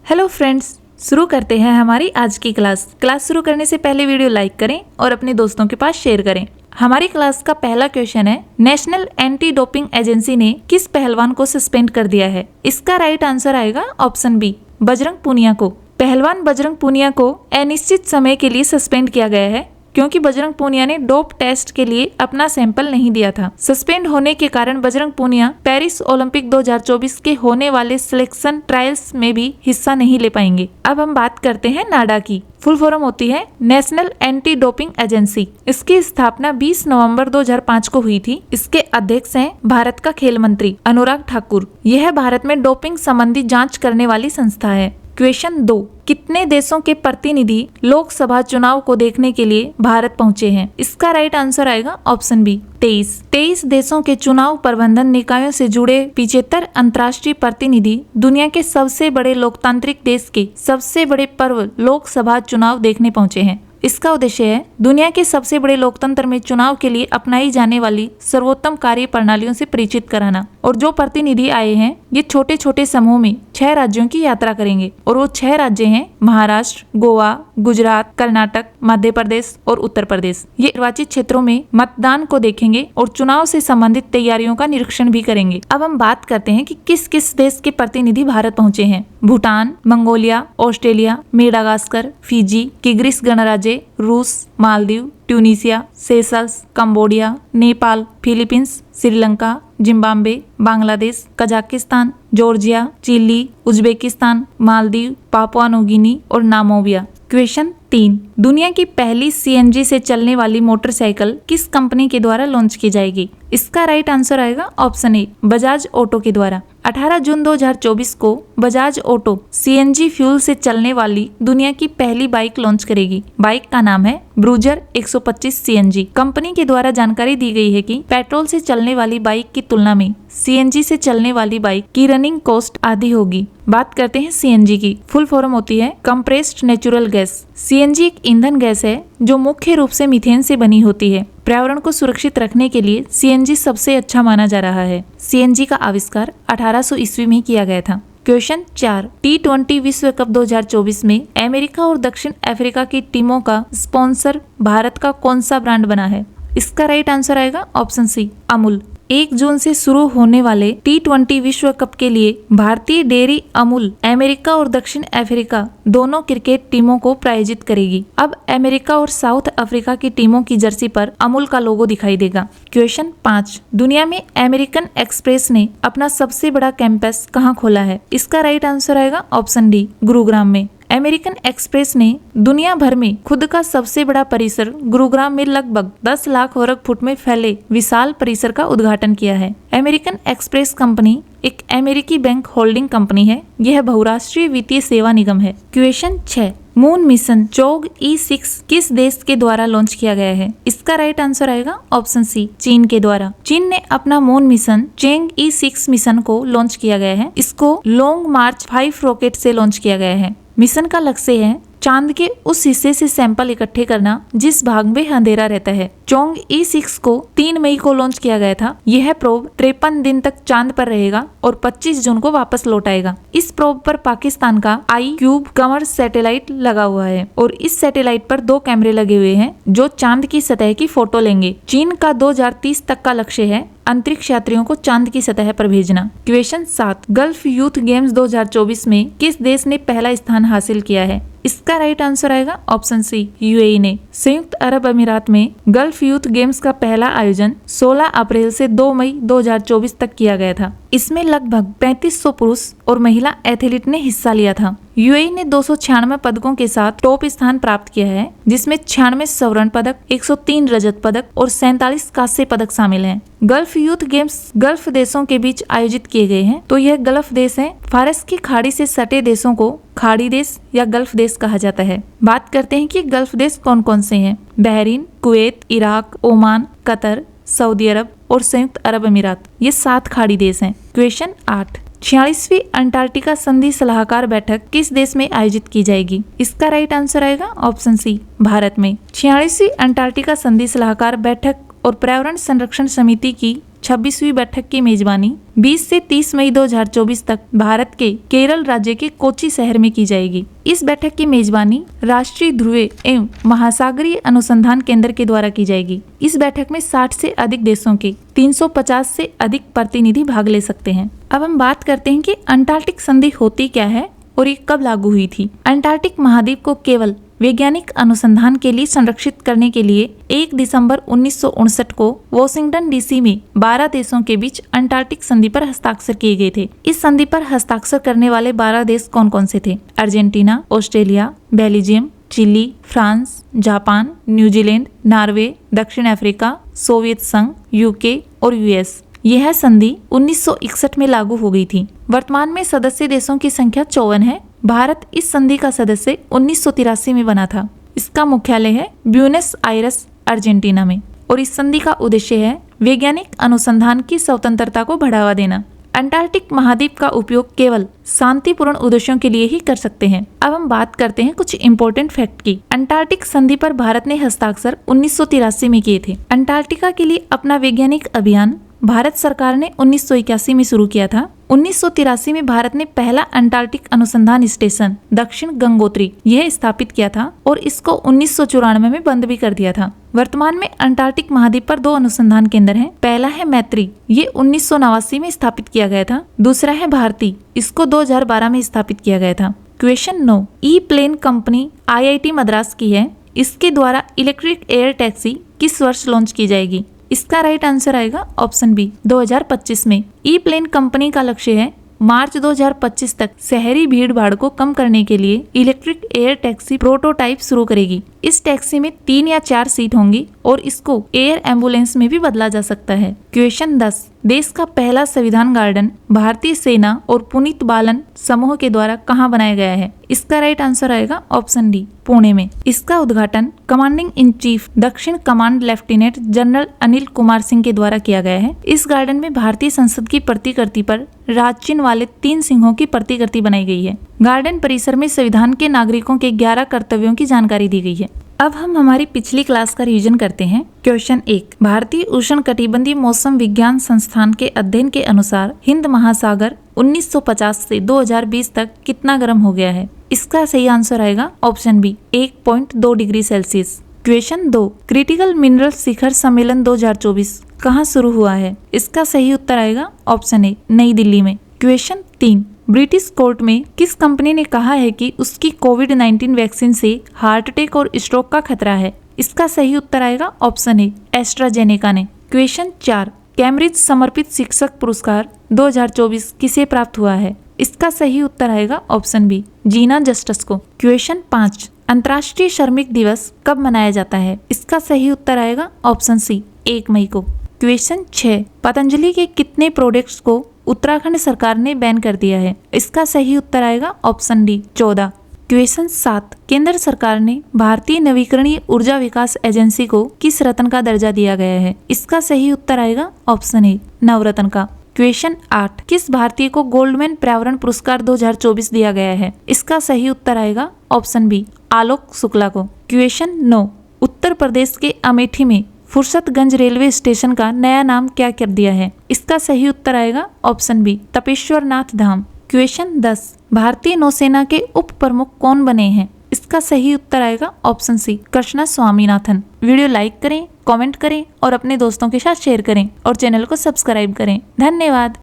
Hello friends, शुरू करते हैं हमारी आज की क्लास शुरू करने से पहले वीडियो लाइक करें और अपने दोस्तों के पास शेयर करें। हमारी क्लास का पहला क्वेश्चन है, नेशनल एंटी डोपिंग एजेंसी ने किस पहलवान को सस्पेंड कर दिया है? इसका राइट आंसर आएगा ऑप्शन बी, बजरंग पूनिया को। पहलवान बजरंग पूनिया को अनिश्चित समय के लिए सस्पेंड किया गया है क्योंकि बजरंग पूनिया ने डोप टेस्ट के लिए अपना सैंपल नहीं दिया था। सस्पेंड होने के कारण बजरंग पूनिया पेरिस ओलंपिक 2024 के होने वाले सिलेक्शन ट्रायल्स में भी हिस्सा नहीं ले पाएंगे। अब हम बात करते हैं नाडा की। फुल फॉर्म होती है नेशनल एंटी डोपिंग एजेंसी। इसकी स्थापना 20 नवंबर 2005 को हुई थी। इसके अध्यक्ष हैं भारत का खेल मंत्री अनुराग ठाकुर। यह भारत में डोपिंग संबंधी जांच करने वाली संस्था है। क्वेश्चन 2, कितने देशों के प्रतिनिधि लोकसभा चुनाव को देखने के लिए भारत पहुंचे हैं? इसका राइट आंसर आएगा ऑप्शन बी, 23 देशों के चुनाव प्रबंधन निकायों से जुड़े 75 अंतर्राष्ट्रीय प्रतिनिधि दुनिया के सबसे बड़े लोकतांत्रिक देश के सबसे बड़े पर्व लोकसभा चुनाव देखने पहुंचे हैं। इसका उद्देश्य है दुनिया के सबसे बड़े लोकतंत्र में चुनाव के लिए अपनाई जाने वाली सर्वोत्तम कार्य प्रणालियों से परिचित कराना। और जो प्रतिनिधि आए हैं ये छोटे छोटे समूह में 6 राज्यों की यात्रा करेंगे और वो 6 राज्य हैं महाराष्ट्र, गोवा, गुजरात, कर्नाटक, मध्य प्रदेश और उत्तर प्रदेश। ये निर्वाचित क्षेत्रों में मतदान को देखेंगे और चुनाव से संबंधित तैयारियों का निरीक्षण भी करेंगे। अब हम बात करते हैं कि किस किस देश के प्रतिनिधि भारत पहुंचे हैं। Bhutan, Mongolia, Australia, Madagascar, Fiji, Kyrgyz गणराज्य, रूस, Maldives, Tunisia, Seychelles, Cambodia, Nepal, Philippines, Sri Lanka, Zimbabwe, Bangladesh, Kazakhstan, Georgia, Chile, Uzbekistan, Maldives, Papua New Guinea और नामीबिया। क्वेश्चन 3, दुनिया की पहली सीएनजी से चलने वाली मोटरसाइकिल किस कंपनी के द्वारा लॉन्च की जाएगी? इसका राइट आंसर आएगा ऑप्शन ए, बजाज ऑटो के द्वारा। 18 जून 2024 को बजाज ऑटो सीएनजी फ्यूल से चलने वाली दुनिया की पहली बाइक लॉन्च करेगी। बाइक का नाम है ब्रूजर 125 सीएनजी। कंपनी के द्वारा जानकारी दी गई है कि पेट्रोल से चलने वाली बाइक की तुलना में सीएनजी से चलने वाली बाइक की रनिंग कॉस्ट आधी होगी। बात करते हैं सीएनजी की। फुल फॉर्म होती है कंप्रेस्ड नेचुरल गैस। सीएनजी एक ईंधन गैस है जो मुख्य रूप से मीथेन से बनी होती है। पर्यावरण को सुरक्षित रखने के लिए सीएनजी सबसे अच्छा माना जा रहा है। सीएनजी का आविष्कार 1800 ईस्वी में किया गया था। क्वेश्चन 4, T20 विश्व कप 2024 में अमेरिका और दक्षिण अफ्रीका की टीमों का स्पॉन्सर भारत का कौन सा ब्रांड बना है? इसका राइट आंसर आएगा ऑप्शन सी, अमूल। 1 जून से शुरू होने वाले T20 विश्व कप के लिए भारतीय डेयरी अमूल अमेरिका और दक्षिण अफ्रीका दोनों क्रिकेट टीमों को प्रायोजित करेगी। अब अमेरिका और साउथ अफ्रीका की टीमों की जर्सी पर अमूल का लोगो दिखाई देगा। क्वेश्चन 5, दुनिया में अमेरिकन एक्सप्रेस ने अपना सबसे बड़ा कैंपस कहाँ खोला है? इसका राइट आंसर आएगा ऑप्शन डी, गुरुग्राम में। अमेरिकन एक्सप्रेस ने दुनिया भर में खुद का सबसे बड़ा परिसर गुरुग्राम में लगभग 10 लाख वर्ग फुट में फैले विशाल परिसर का उद्घाटन किया है। अमेरिकन एक्सप्रेस कंपनी एक अमेरिकी बैंक होल्डिंग कंपनी है। यह बहुराष्ट्रीय वित्तीय सेवा निगम है। Question 6, moon mission Chog E6 किस देश के द्वारा लॉन्च किया गया है? इसका राइट आंसर आएगा ऑप्शन सी, चीन के द्वारा। चीन ने अपना moon mission Chang'e E6 mission को लॉन्च किया गया है। इसको लॉन्ग मार्च 5 रॉकेट से लॉन्च किया गया है। मिशन का लक्ष्य है चांद के उस हिस्से से सैंपल इकट्ठे करना जिस भाग में अंधेरा रहता है। चोंग E6 को 3 मई को लॉन्च किया गया था। यह प्रोब 53 दिन तक चांद पर रहेगा और 25 जून को वापस लौट आएगा। इस प्रोब पर पाकिस्तान का iCube कमर सैटेलाइट लगा हुआ है और इस सैटेलाइट पर 2 कैमरे लगे हुए हैं जो चांद की सतह की फोटो लेंगे। चीन का 2030 तक का लक्ष्य है अंतरिक्ष यात्रियों को चांद की सतह पर भेजना। क्वेश्चन 7, गल्फ यूथ गेम्स 2024 में किस देश ने पहला स्थान हासिल किया है? इसका राइट आंसर आएगा ऑप्शन सी, यूएई ने। संयुक्त अरब अमीरात में गल्फ यूथ गेम्स का पहला आयोजन 16 अप्रैल से 2 मई 2024 तक किया गया था। इसमें लगभग 3500 पुरुष और महिला एथलीट ने हिस्सा लिया था। यूएई ने 296 पदकों के साथ टॉप स्थान प्राप्त किया है, जिसमें 96 स्वर्ण पदक, 103 रजत पदक और 47 कांस्य पदक शामिल हैं। गल्फ यूथ गेम्स गल्फ देशों के बीच आयोजित किए गए हैं। तो यह गल्फ देश है। फारस की खाड़ी से सटे देशों को खाड़ी देश या गल्फ देश कहा जाता है। बात करते हैं कि गल्फ देश कौन कौन से हैं। Bahrain, Kuwait, Iraq, Oman, Qatar, Saudi Arab और संयुक्त अरब अमीरात, ये 7 खाड़ी देश हैं। क्वेश्चन 8, 46वीं अंटार्कटिका संधि सलाहकार बैठक किस देश में आयोजित की जाएगी? इसका राइट आंसर आएगा ऑप्शन सी, भारत में। 46वीं अंटार्कटिका संधि सलाहकार बैठक और पर्यावरण संरक्षण समिति की 26वीं बैठक की मेजबानी 20 से 30 मई 2024 तक भारत के केरल राज्य के कोच्चि शहर में की जाएगी। इस बैठक की मेजबानी राष्ट्रीय ध्रुवीय एवं महासागरीय अनुसंधान केंद्र के द्वारा की जाएगी। इस बैठक में 60 से अधिक देशों के 350 से अधिक प्रतिनिधि भाग ले सकते हैं। अब हम बात करते हैं कि अंटार्कटिक संधि होती क्या है और ये कब लागू हुई थी। अंटार्कटिक महाद्वीप को केवल वैज्ञानिक अनुसंधान के लिए संरक्षित करने के लिए 1 दिसंबर 1959 को वॉशिंगटन डीसी में 12 देशों के बीच अंटार्कटिक संधि पर हस्ताक्षर किए गए थे। इस संधि पर हस्ताक्षर करने वाले 12 देश कौन कौन से थे? Argentina, Australia, Belgium, Chile, France, Japan, New Zealand, Norway, दक्षिण अफ्रीका, सोवियत संघ, यूके और यूएस। यह संधि 1961 में लागू हो गई थी। वर्तमान में सदस्य देशों की संख्या 54 है। भारत इस संधि का सदस्य 1983 में बना था। इसका मुख्यालय है ब्यूनस आयर्स, अर्जेंटीना में, और इस संधि का उद्देश्य है वैज्ञानिक अनुसंधान की स्वतंत्रता को बढ़ावा देना। अंटार्कटिक महाद्वीप का उपयोग केवल शांतिपूर्ण उद्देश्यों के लिए ही कर सकते हैं। अब हम बात करते हैं कुछ इम्पोर्टेंट फैक्ट की। अंटार्कटिक संधि पर भारत ने हस्ताक्षर 1983 में किए थे। अंटार्कटिका के लिए अपना वैज्ञानिक अभियान भारत सरकार ने 1981 में शुरू किया था। 1983 में भारत ने पहला अंटार्कटिक अनुसंधान स्टेशन दक्षिण गंगोत्री यह स्थापित किया था और इसको 1994 में बंद भी कर दिया था। वर्तमान में अंटार्कटिक महाद्वीप पर 2 अनुसंधान केंद्र हैं। पहला है मैत्री, ये 1989 में स्थापित किया गया था। दूसरा है भारती, इसको 2012 में स्थापित किया गया था। Question 9, E plane company IIT Madras की है। इसके द्वारा इलेक्ट्रिक एयर टैक्सी किस वर्ष लॉन्च की जाएगी? इसका राइट आंसर आएगा ऑप्शन बी, 2025 में। ई प्लेन कंपनी का लक्ष्य है मार्च 2025 तक शहरी भीड़ भाड़ को कम करने के लिए इलेक्ट्रिक एयर टैक्सी प्रोटोटाइप शुरू करेगी। इस टैक्सी में 3 या 4 सीट होंगी और इसको एयर एम्बुलेंस में भी बदला जा सकता है। क्वेश्चन 10, देश का पहला संविधान गार्डन भारतीय सेना और पुनीत बालन समूह के द्वारा कहाँ बनाया गया है? इसका राइट आंसर आएगा ऑप्शन डी, पुणे में। इसका उद्घाटन कमांडिंग इन चीफ दक्षिण command lieutenant general Anil Kumar Singh के द्वारा किया गया है। इस गार्डन में भारतीय संसद की प्रतिकृति पर राज चिन्ह वाले 3 सिंहों की प्रतिकृति बनाई गई है। गार्डन परिसर में संविधान के नागरिकों के 11 कर्तव्यों की जानकारी दी गई है। अब हम हमारी पिछली क्लास का रिवीजन करते हैं। क्वेश्चन 1, भारतीय उष्णकटिबंधीय मौसम विज्ञान संस्थान के अध्ययन के अनुसार हिंद महासागर 1950 से 2020 तक कितना गर्म हो गया है? इसका सही आंसर आएगा option B, 1.2 degree Celsius. Question 2, critical mineral शिखर सम्मेलन 2024 कहाँ शुरू हुआ है? इसका सही उत्तर आएगा ऑप्शन ए, नई दिल्ली में। क्वेश्चन 3, ब्रिटिश कोर्ट में किस कंपनी ने कहा है कि उसकी कोविड-19 वैक्सीन से हार्ट अटैक और स्ट्रोक का खतरा है? इसका सही उत्तर आएगा ऑप्शन ए, एस्ट्राजेनेका ने। क्वेश्चन 4, कैम्ब्रिज समर्पित शिक्षक पुरस्कार 2024 किसे प्राप्त हुआ है? इसका सही उत्तर आएगा ऑप्शन बी, जीना जस्टिस को। क्वेश्चन 5, अंतर्राष्ट्रीय श्रमिक दिवस कब मनाया जाता है? इसका सही उत्तर आएगा ऑप्शन सी, 1 मई को। क्वेश्चन 6, पतंजलि के कितने प्रोडक्ट्स को उत्तराखंड सरकार ने बैन कर दिया है? इसका सही उत्तर आएगा ऑप्शन डी, 14। क्वेश्चन 7, केंद्र सरकार ने भारतीय नवीकरणीय ऊर्जा विकास एजेंसी को किस रत्न का दर्जा दिया गया है? इसका सही उत्तर आएगा ऑप्शन ए, नवरत्न का। क्वेश्चन 8, किस भारतीय को गोल्डमैन पर्यावरण पुरस्कार 2024 दिया गया है? इसका सही उत्तर आएगा ऑप्शन बी, आलोक शुक्ला को। क्वेश्चन 9, उत्तर प्रदेश के अमेठी में फुर्सतगंज रेलवे स्टेशन का नया नाम क्या कर दिया है? इसका सही उत्तर आएगा ऑप्शन बी, तपेश्वर नाथ धाम। क्वेश्चन 10, भारतीय नौसेना के उप प्रमुख कौन बने हैं? इसका सही उत्तर आएगा option C, Krishna Swaminathan. Video like करें, कमेंट करें और अपने दोस्तों के साथ शेयर करें और चैनल को सब्सक्राइब करें। धन्यवाद।